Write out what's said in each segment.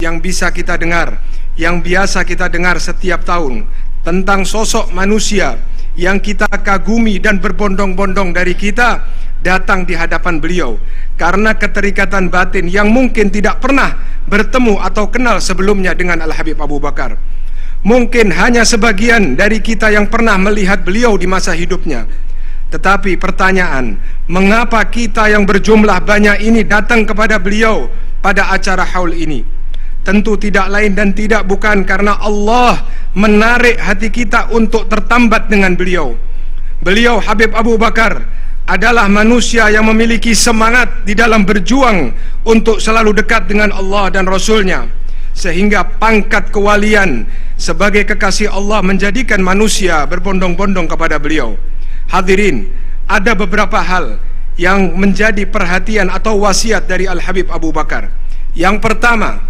yang bisa kita dengar, yang biasa kita dengar setiap tahun, tentang sosok manusia yang kita kagumi dan berbondong-bondong dari kita datang di hadapan beliau karena keterikatan batin yang mungkin tidak pernah bertemu atau kenal sebelumnya dengan Al-Habib Abu Bakar. Mungkin hanya sebagian dari kita yang pernah melihat beliau di masa hidupnya. Tetapi pertanyaan, mengapa kita yang berjumlah banyak ini datang kepada beliau pada acara haul ini? Tentu tidak lain dan tidak bukan karena Allah menarik hati kita untuk tertambat dengan beliau. Beliau Habib Abu Bakar adalah manusia yang memiliki semangat di dalam berjuang untuk selalu dekat dengan Allah dan Rasulnya, sehingga pangkat kewalian sebagai kekasih Allah menjadikan manusia berbondong-bondong kepada beliau. Hadirin, ada beberapa hal yang menjadi perhatian atau wasiat dari Al-Habib Abu Bakar. Yang pertama,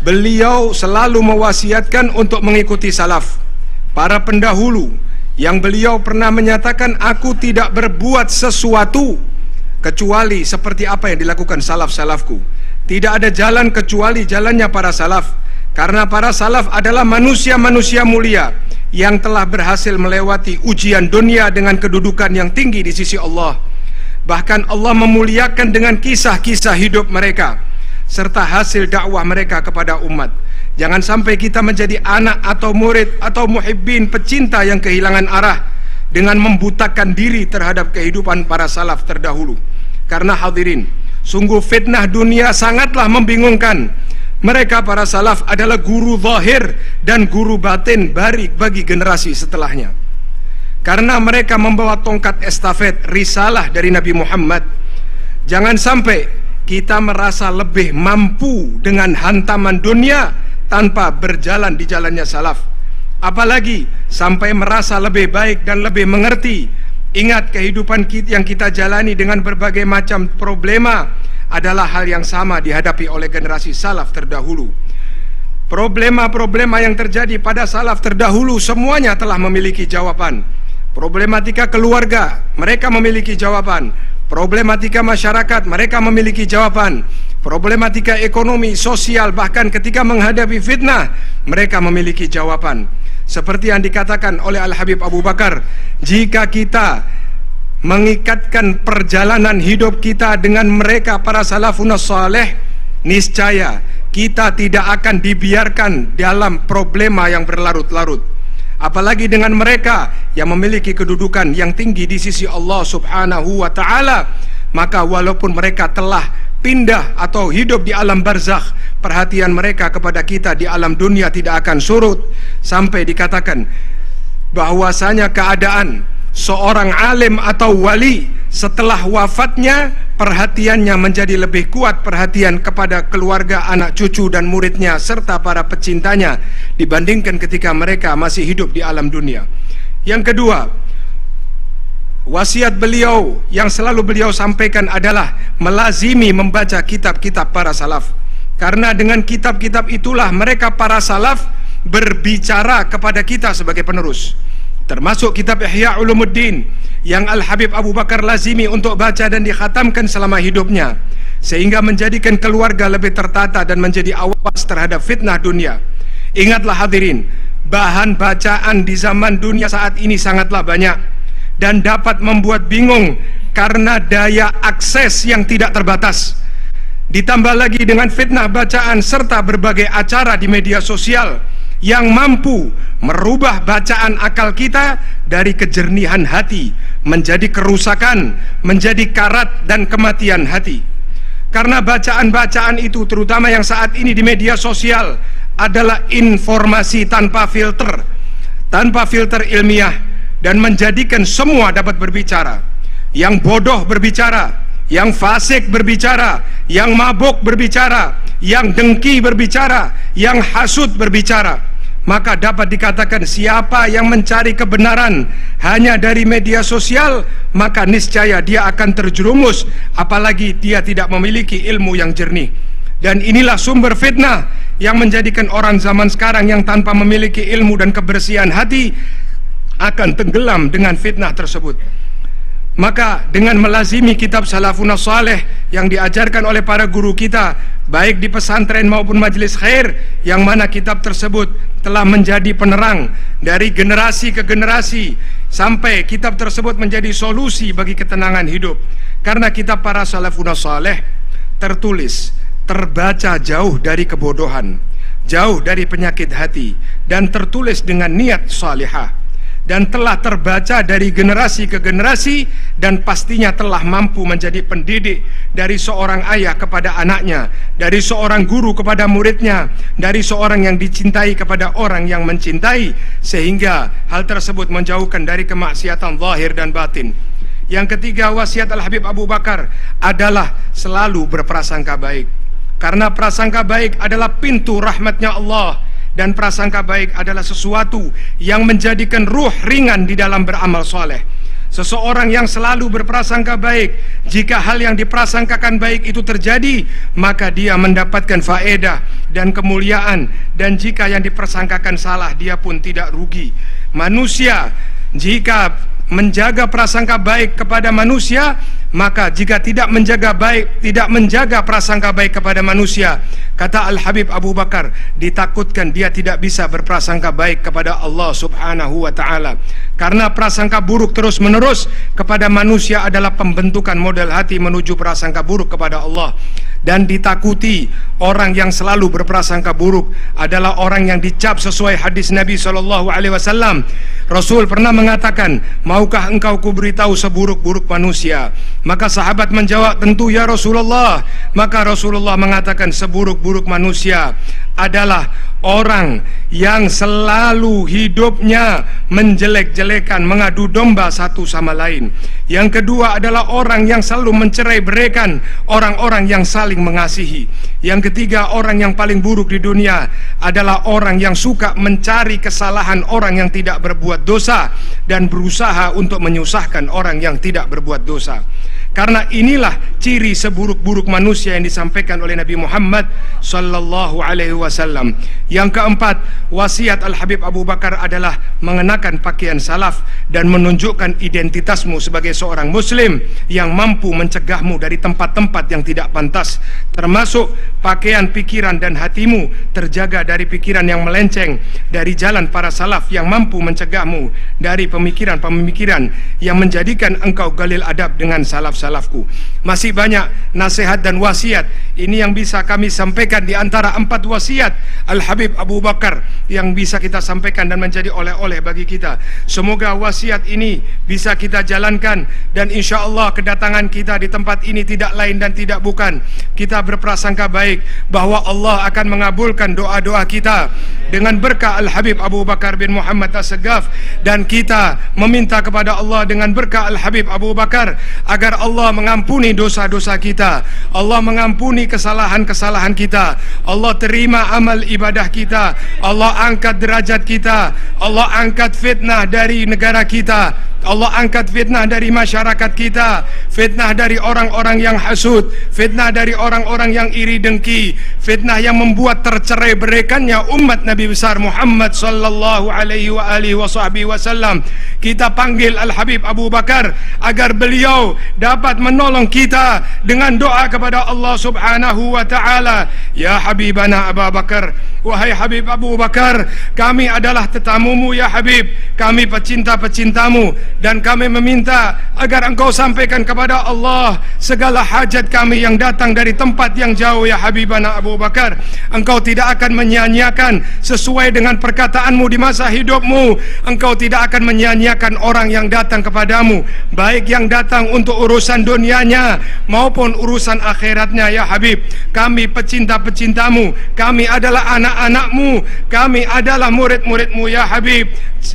beliau selalu mewasiatkan untuk mengikuti salaf, para pendahulu, yang beliau pernah menyatakan, aku tidak berbuat sesuatu kecuali seperti apa yang dilakukan salaf-salafku. Tidak ada jalan kecuali jalannya para salaf, karena para salaf adalah manusia-manusia mulia yang telah berhasil melewati ujian dunia dengan kedudukan yang tinggi di sisi Allah. Bahkan Allah memuliakan dengan kisah-kisah hidup mereka serta hasil dakwah mereka kepada umat. Jangan sampai kita menjadi anak atau murid atau muhibbin pecinta yang kehilangan arah dengan membutakan diri terhadap kehidupan para salaf terdahulu. Karena hadirin, sungguh fitnah dunia sangatlah membingungkan. Mereka para salaf adalah guru zahir dan guru batin bagi generasi setelahnya. Karena mereka membawa tongkat estafet risalah dari Nabi Muhammad. Jangan sampai kita merasa lebih mampu dengan hantaman dunia tanpa berjalan di jalannya salaf. Apalagi sampai merasa lebih baik dan lebih mengerti. Ingat, kehidupan yang kita jalani dengan berbagai macam problema adalah hal yang sama dihadapi oleh generasi salaf terdahulu. Problema-problema yang terjadi pada salaf terdahulu semuanya telah memiliki jawaban. Problematika keluarga, mereka memiliki jawaban. Problematika masyarakat, mereka memiliki jawaban. Problematika ekonomi, sosial, bahkan ketika menghadapi fitnah, mereka memiliki jawaban. Seperti yang dikatakan oleh Al-Habib Abu Bakar, jika kita mengikatkan perjalanan hidup kita dengan mereka para salafun saleh, niscaya kita tidak akan dibiarkan dalam problema yang berlarut-larut. Apalagi dengan mereka yang memiliki kedudukan yang tinggi di sisi Allah Subhanahu wa ta'ala, maka walaupun mereka telah pindah atau hidup di alam barzakh, perhatian mereka kepada kita di alam dunia tidak akan surut. Sampai dikatakan bahwasanya keadaan seorang alim atau wali setelah wafatnya, perhatiannya menjadi lebih kuat, perhatian kepada keluarga, anak cucu dan muridnya serta para pecintanya dibandingkan ketika mereka masih hidup di alam dunia. Yang kedua, wasiat beliau yang selalu beliau sampaikan adalah melazimi membaca kitab-kitab para salaf. Karena dengan kitab-kitab itulah mereka para salaf berbicara kepada kita sebagai penerus. Termasuk kitab Ihya Ulumuddin yang Al-Habib Abu Bakar lazimi untuk baca dan dikhatamkan selama hidupnya, sehingga menjadikan keluarga lebih tertata dan menjadi awas terhadap fitnah dunia. Ingatlah hadirin, bahan bacaan di zaman dunia saat ini sangatlah banyak dan dapat membuat bingung karena daya akses yang tidak terbatas. Ditambah lagi dengan fitnah bacaan serta berbagai acara di media sosial yang mampu merubah bacaan akal kita dari kejernihan hati menjadi kerusakan, menjadi karat dan kematian hati. Karena bacaan-bacaan itu, terutama yang saat ini di media sosial, adalah informasi tanpa filter ilmiah, dan menjadikan semua dapat berbicara. Yang bodoh berbicara, yang fasik berbicara, yang mabuk berbicara, yang dengki berbicara, yang hasud berbicara. Maka dapat dikatakan siapa yang mencari kebenaran hanya dari media sosial, maka niscaya dia akan terjerumus, apalagi dia tidak memiliki ilmu yang jernih. Dan inilah sumber fitnah yang menjadikan orang zaman sekarang yang tanpa memiliki ilmu dan kebersihan hati akan tenggelam dengan fitnah tersebut. Maka dengan melazimi kitab Salafun Saleh yang diajarkan oleh para guru kita, baik di pesantren maupun majelis khair, yang mana kitab tersebut telah menjadi penerang dari generasi ke generasi, sampai kitab tersebut menjadi solusi bagi ketenangan hidup. Karena kitab para Salafun Saleh tertulis, terbaca jauh dari kebodohan, jauh dari penyakit hati, dan tertulis dengan niat salihah, dan telah terbaca dari generasi ke generasi, dan pastinya telah mampu menjadi pendidik dari seorang ayah kepada anaknya, dari seorang guru kepada muridnya, dari seorang yang dicintai kepada orang yang mencintai, sehingga hal tersebut menjauhkan dari kemaksiatan zahir dan batin. Yang ketiga, wasiat Al-Habib Abu Bakar adalah selalu berprasangka baik, karena prasangka baik adalah pintu rahmatnya Allah, dan prasangka baik adalah sesuatu yang menjadikan ruh ringan di dalam beramal soleh. Seseorang yang selalu berprasangka baik, jika hal yang diprasangkakan baik itu terjadi, maka dia mendapatkan faedah dan kemuliaan, dan jika yang diprasangkakan salah, dia pun tidak rugi. Manusia jika menjaga prasangka baik kepada manusia, maka jika tidak menjaga prasangka baik kepada manusia, kata Al-Habib Abu Bakar, ditakutkan dia tidak bisa berprasangka baik kepada Allah Subhanahu wa ta'ala. Karena prasangka buruk terus menerus kepada manusia adalah pembentukan model hati menuju prasangka buruk kepada Allah. Dan ditakuti orang yang selalu berprasangka buruk adalah orang yang dicap sesuai hadis Nabi SAW. Rasul pernah mengatakan, maukah engkau kuberitahu seburuk-buruk manusia? Maka sahabat menjawab, tentu ya Rasulullah. Maka Rasulullah mengatakan, seburuk-buruk manusia adalah orang yang selalu hidupnya menjelek-jelekan, mengadu domba satu sama lain. Yang kedua adalah orang yang selalu mencerai-beraikan orang-orang yang saling mengasihi. Yang ketiga, orang yang paling buruk di dunia adalah orang yang suka mencari kesalahan orang yang tidak berbuat dosa dan berusaha untuk menyusahkan orang yang tidak berbuat dosa. Karena inilah ciri seburuk-buruk manusia yang disampaikan oleh Nabi Muhammad sallallahu alaihi wasallam. Yang keempat, wasiat Al-Habib Abu Bakar adalah mengenakan pakaian salaf dan menunjukkan identitasmu sebagai seorang muslim yang mampu mencegahmu dari tempat-tempat yang tidak pantas, termasuk pakaian, pikiran dan hatimu terjaga dari pikiran yang melenceng dari jalan para salaf yang mampu mencegahmu dari pemikiran-pemikiran yang menjadikan engkau galil adab dengan salafku. Masih banyak nasihat dan wasiat ini yang bisa kami sampaikan di antara 4 wasiat Al-Habib Abu Bakar yang bisa kita sampaikan dan menjadi oleh-oleh bagi kita. Semoga wasiat ini bisa kita jalankan, dan insya Allah kedatangan kita di tempat ini tidak lain dan tidak bukan kita berprasangka baik bahwa Allah akan mengabulkan doa-doa kita dengan berkah Al-Habib Abu Bakar bin Muhammad As-Segaf, dan kita meminta kepada Allah dengan berkah Al-Habib Abu Bakar agar Allah mengampuni dosa-dosa kita, Allah mengampuni kesalahan-kesalahan kita, Allah terima amal ibadah kita, Allah angkat derajat kita, Allah angkat fitnah dari negara kita, Allah angkat fitnah dari masyarakat kita, fitnah dari orang-orang yang hasud, fitnah dari orang-orang yang iri dengki, fitnah yang membuat tercerai-beraikannya umat Nabi besar Muhammad sallallahu alaihi wasallam. Kita panggil Al-Habib Abu Bakar agar beliau dapat menolong kita dengan doa kepada Allah Subhanahu wa ta'ala. Ya Habibana Abu Bakar, wahai Habib Abu Bakar, kami adalah tetamumu ya Habib, kami pecinta-pecintamu, dan kami meminta agar engkau sampaikan kepada Allah segala hajat kami yang datang dari tempat yang jauh ya Habibana Abu Bakar. Engkau tidak akan menyia-nyiakan sesuai dengan perkataanmu di masa hidupmu, engkau tidak akan menyia-nyiakan orang yang datang kepadamu, baik yang datang untuk urusan dunianya maupun urusan akhiratnya ya Habib. Kami pecinta-pecintamu, kami adalah anak-anakmu, kami adalah murid-muridmu ya Habib.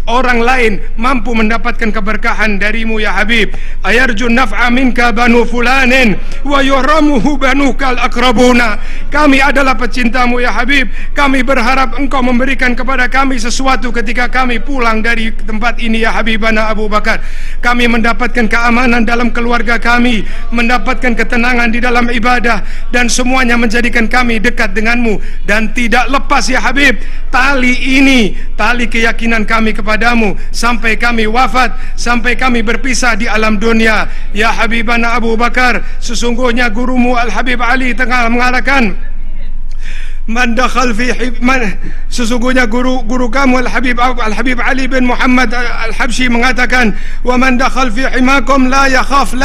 Orang lain mampu mendapatkan keberkahan darimu ya Habib. Ayarjun naf'a minka banu fulanin wa yuhramuhu banukal akrabuna. Kami adalah pecintamu ya Habib, kami berharap engkau memberikan kepada kami sesuatu ketika kami pulang dari tempat ini ya Habibana Abu Bakar. Kami mendapatkan keamanan dalam keluarga kami, mendapatkan ketenangan di dalam ibadah, dan semuanya menjadikan kami dekat denganmu. Dan tidak lepas ya Habib tali ini, tali keyakinan kami kepadamu sampai kami wafat, sampai kami berpisah di alam dunia. Ya Habibana Abu Bakar, sesungguhnya gurumu Al-Habib Ali tengah mengatakan, sesungguhnya guru kamu Al-Habib Ali bin Muhammad Al-Habsyi mengatakan, wa man dakhal fi himakum la yakhaf,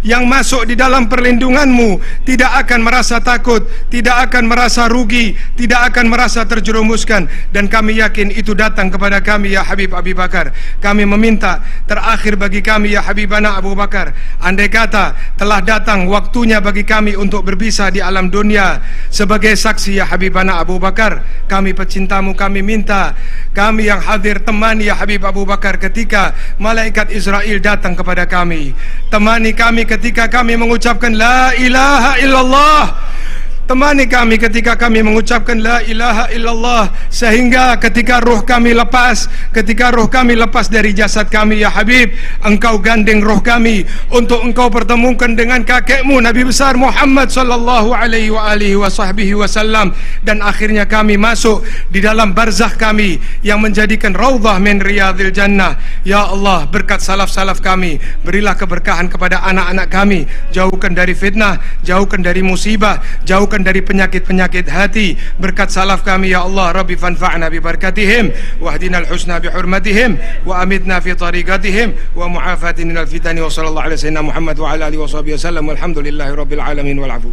yang masuk di dalam perlindunganmu tidak akan merasa takut, tidak akan merasa rugi, tidak akan merasa terjerumuskan. Dan kami yakin itu datang kepada kami ya Habib Abi Bakar. Kami meminta terakhir bagi kami ya Habibana Abu Bakar, andai kata telah datang waktunya bagi kami untuk berpisah di alam dunia sebagai saksi ya Habibana Abu Bakar, kami pecintamu, kami minta kami yang hadir temani ya Habib Abu Bakar ketika malaikat Israel datang kepada kami. Temani kami ketika kami mengucapkan la ilaha illallah. Temani kami ketika kami mengucapkan la ilaha illallah, sehingga ketika roh kami lepas, dari jasad kami ya Habib, engkau gandeng roh kami untuk engkau pertemukan dengan kakekmu Nabi besar Muhammad sallallahu alaihi wasallam, dan akhirnya kami masuk di dalam barzakh kami yang menjadikan raudhah min riyadil jannah. Ya Allah, berkat salaf-salaf kami, berilah keberkahan kepada anak-anak kami, jauhkan dari fitnah, jauhkan dari musibah, jauhkan dari penyakit-penyakit hati. Berkat salaf kami ya Allah, Rabbi fanfa'na bi barakatihim wahdina al-husna bi hurmatihim wa amitna fi tariqatihim wa mu'afatina minal fitani. Wa sallallahu alaihi wasallam Muhammad wa ala alihi wa sahbihi wasallam walhamdulillahi rabbil alamin wal afu.